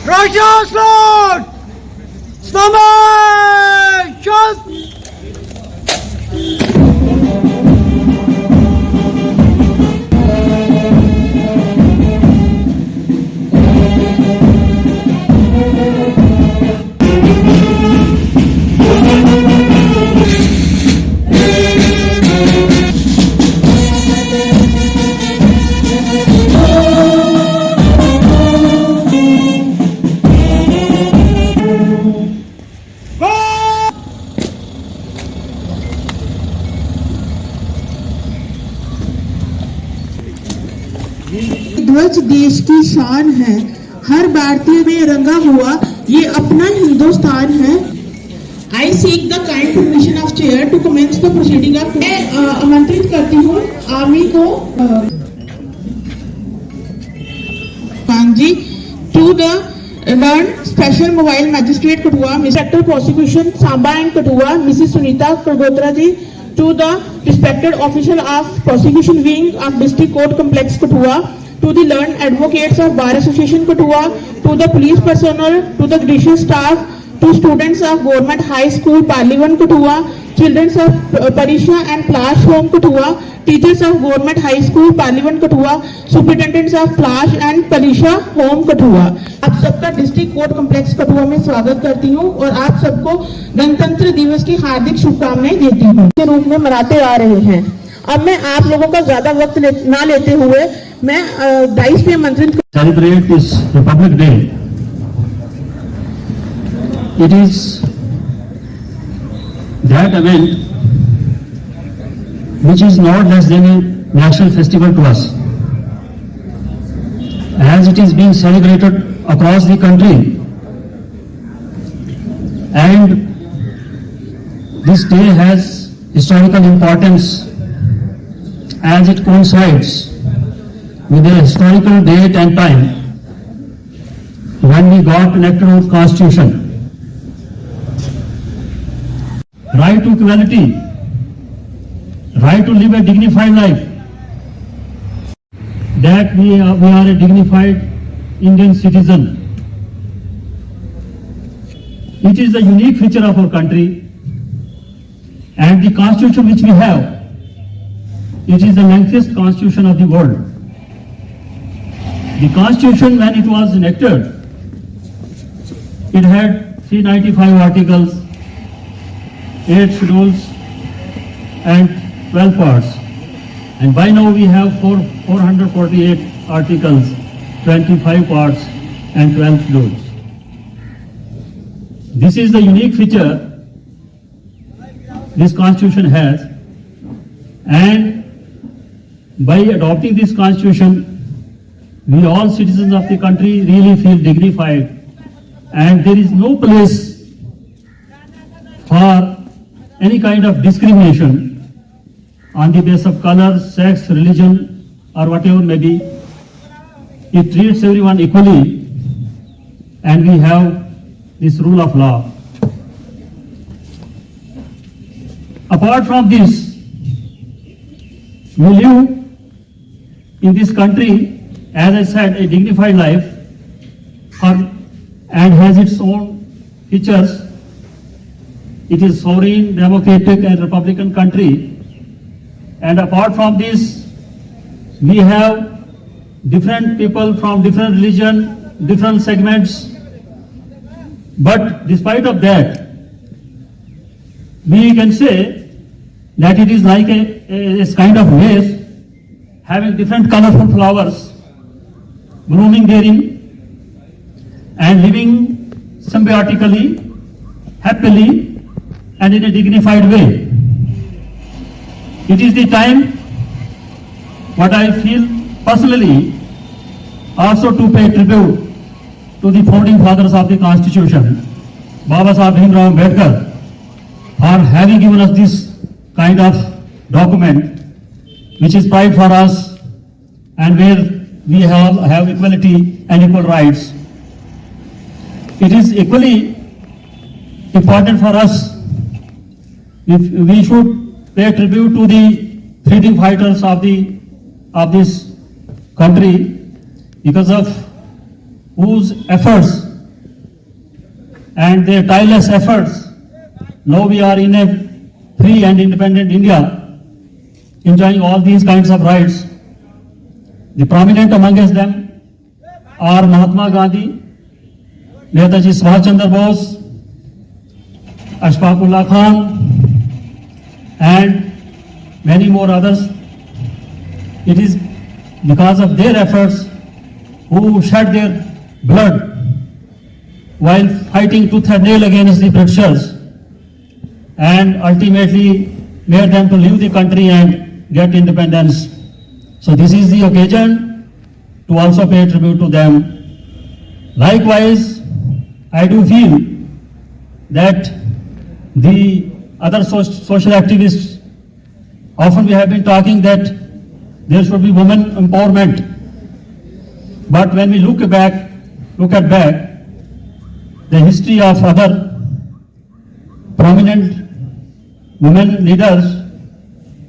Righteous Lord! Stomach! ध्वज देश की शान है, हर भारतीय में रंगा हुआ ये अपना हिंदुस्तान है। I seek the kind permission of chair to commence the proceeding of। मैं आमंत्रित करती हूँ आर्मी को जी to the learned special mobile magistrate Kathua, Inspector Prosecution Samba and Kathua, Mrs. Sunita Kargotra ji, to the respected official of prosecution wing of District Court Complex Kathua, to the learned advocates of Bar Association Kathua, to the police personnel, to the judicial staff, to students of Government High School Parlivan Kathua, children of Parisha and Plash Home Kathua, teachers of Government High School Parlivan Kathua, superintendents of Plash and Parisha Home Kathua। आप सबका district court complex Kathua में स्वागत करती हूँ और आप सबको गणतंत्र दिवस की हार्दिक शुभकामनाएं देती हूँ। के रूप में मनाते आ रहे हैं। अब मैं आप लोगों का ज्यादा वक्त ना लेते हुए मैं डाइस पे आमंत्रित celebrate this Republic day. It is that event which is not less than a national festival to us, as it is being celebrated across the country, and this day has historical importance as it coincides with a historical date and time when we got enacted our Constitution. Right to equality, right to live a dignified life, that we are a dignified Indian citizen. It is the unique feature of our country, and the Constitution which we have, it is the lengthiest Constitution of the world. The Constitution, when it was enacted, it had 395 articles, 8 schedules and 12 parts, and by now we have 448 articles, 25 parts and 12 schedules. This is the unique feature this Constitution has, and by adopting this Constitution, we all citizens of the country really feel dignified, and there is no place for any kind of discrimination on the basis of color, sex, religion, or whatever may be. It treats everyone equally, and we have this rule of law. Apart from this, we live in this country, as I said, a dignified life, and has its own features. It is sovereign, democratic and republican country, and apart from this, we have different people from different religion, different segments, but despite of that, we can say that it is like a kind of vase having different colorful flowers blooming therein and living symbiotically, happily, and in a dignified way. It is the time what I feel personally also to pay tribute to the founding fathers of the Constitution, Baba Sahib Bhimrao Ambedkar, for having given us this kind of document which is pride for us, and where we have equality and equal rights. It is equally important for us if we should pay tribute to the freedom fighters of this country, because of whose efforts and their tireless efforts, now we are in a free and independent India, enjoying all these kinds of rights. The prominent amongst them are Mahatma Gandhi, Netaji Subhash Chandra Bose, Ashfaqullah Khan, and many more others. It is because of their efforts who shed their blood while fighting tooth and nail against the Britishers and ultimately made them to leave the country and get independence. So this is the occasion to also pay tribute to them. Likewise, I do feel that the other social activists, often we have been talking that there should be women empowerment. But when we look at back, the history of other prominent women leaders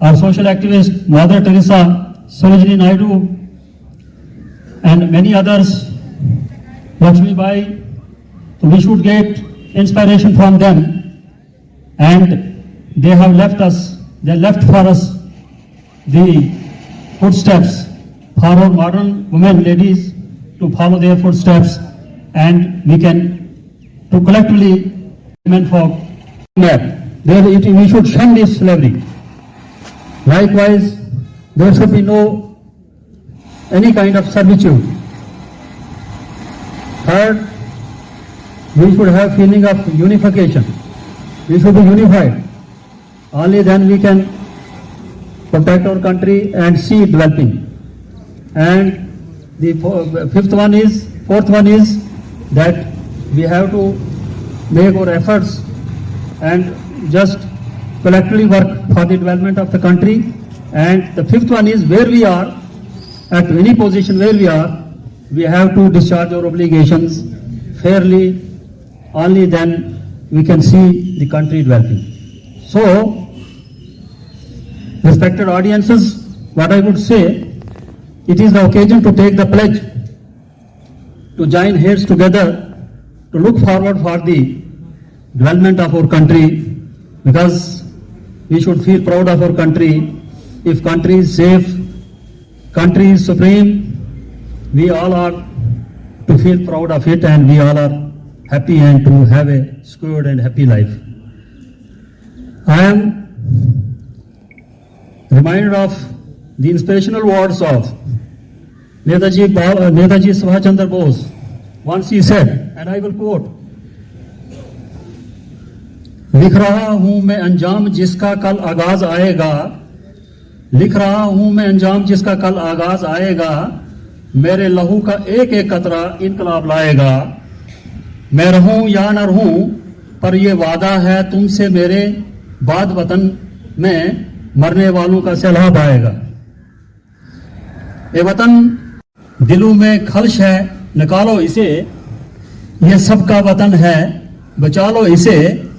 or social activists, Mother Teresa, Sarojini Naidu, and many others, Lakshmi Bai, so we should get inspiration from them. And they have left for us the footsteps for our modern women, ladies, to follow their footsteps, and we can to collectively women for we should shun this slavery. Likewise, there should be no any kind of servitude. Third, we should have feeling of unification. We should be unified. Only then we can protect our country and see it developing. And the fourth one is that we have to make our efforts and just collectively work for the development of the country. And the fifth one is where we are, at any position where we have to discharge our obligations fairly. Only then we can see the country developing. So, respected audiences, what I would say, it is the occasion to take the pledge to join hands together to look forward for the development of our country, because we should feel proud of our country. If country is safe, country is supreme, we all are to feel proud of it, and we all are happy and to have a secured and happy life. I am reminded of the inspirational words of Netaji Subhash Chandra Bose. Once he said, and I will quote, लिख रहा हूं मैं अंजाम जिसका कल आगाज आएगा, लिख रहा हूं मैं अंजाम जिसका कल आगाज आएगा, मेरे लहू का एक एक कतरा इनकलाब लाएगा, मैं रहूं या न रहूं पर ये वादा है तुमसे मेरे बाद वतन में मरने वालों का सैलाब आएगा। ये वतन दिलों में खलश है, निकालो इसे, ये सबका वतन है, बचा लो इसे,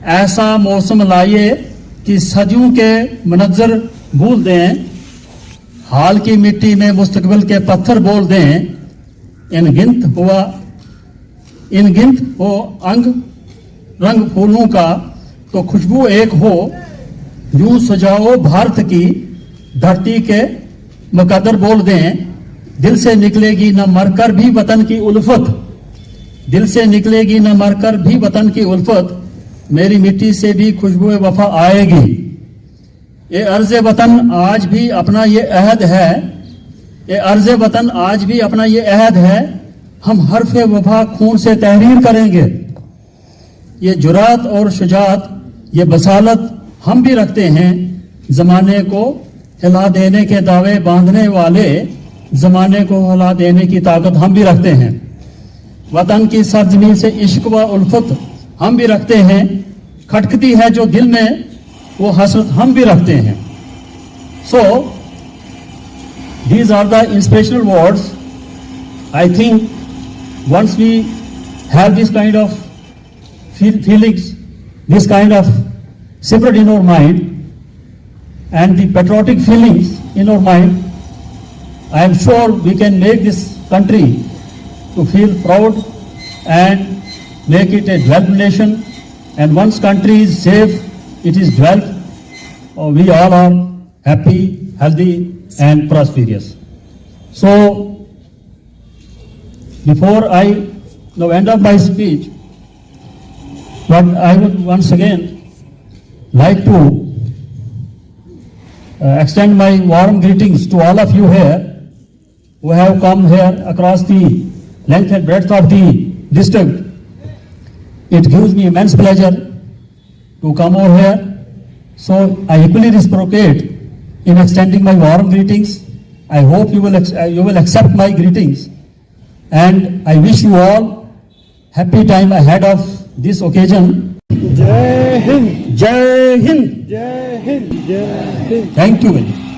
ऐसा मौसम लाइए कि सदियों के मनज़र भूल दें, हाल की मिट्टी में मुस्तकबिल के पत्थर बोल दें, इन गिनत हो अंग रंग फूलों का तो खुशबू एक हो, यूं सजाओ भारत की धरती के मुकद्दर बोल दें, दिल से निकलेगी न मरकर भी वतन की उल्फत, दिल से निकलेगी न मरकर भी वतन की उल्फत, मेरी मिट्टी से भी खुशबू वफा आएगी। ये अर्ज़ वतन आज भी अपना ये अहद है, ये अर्ज़ वतन आज भी अपना ये अहद है, हम हर्फ वफा खून से तहरीर करेंगे। ये जुरात और शुजात, ये बसालत हम भी रखते हैं, जमाने को हिला देने के दावे बांधने वाले, जमाने को हिला देने की ताकत हम भी रखते हैं। वतन की सरजमीन से इश्क व उल्फत हम भी रखते हैं, खटकती है जो दिल में वो हसरत हम भी रखते हैं। So, these are the inspirational words. I think once we have this kind of feelings, this kind of spirit in our mind, and the patriotic feelings in our mind, I am sure we can make this country to feel proud and make it a developed nation. And once country is safe, it is developed, we all are happy, healthy and prosperous. So, before I now end up my speech, but I would once again like to extend my warm greetings to all of you here who have come here across the length and breadth of the district. It gives me immense pleasure to come over here. So I equally reciprocate in extending my warm greetings. I hope you will accept my greetings, and I wish you all happy time ahead of this occasion. Jai Hind. Jai Hind. Jai Hind. Jai Hind. Thank you very much.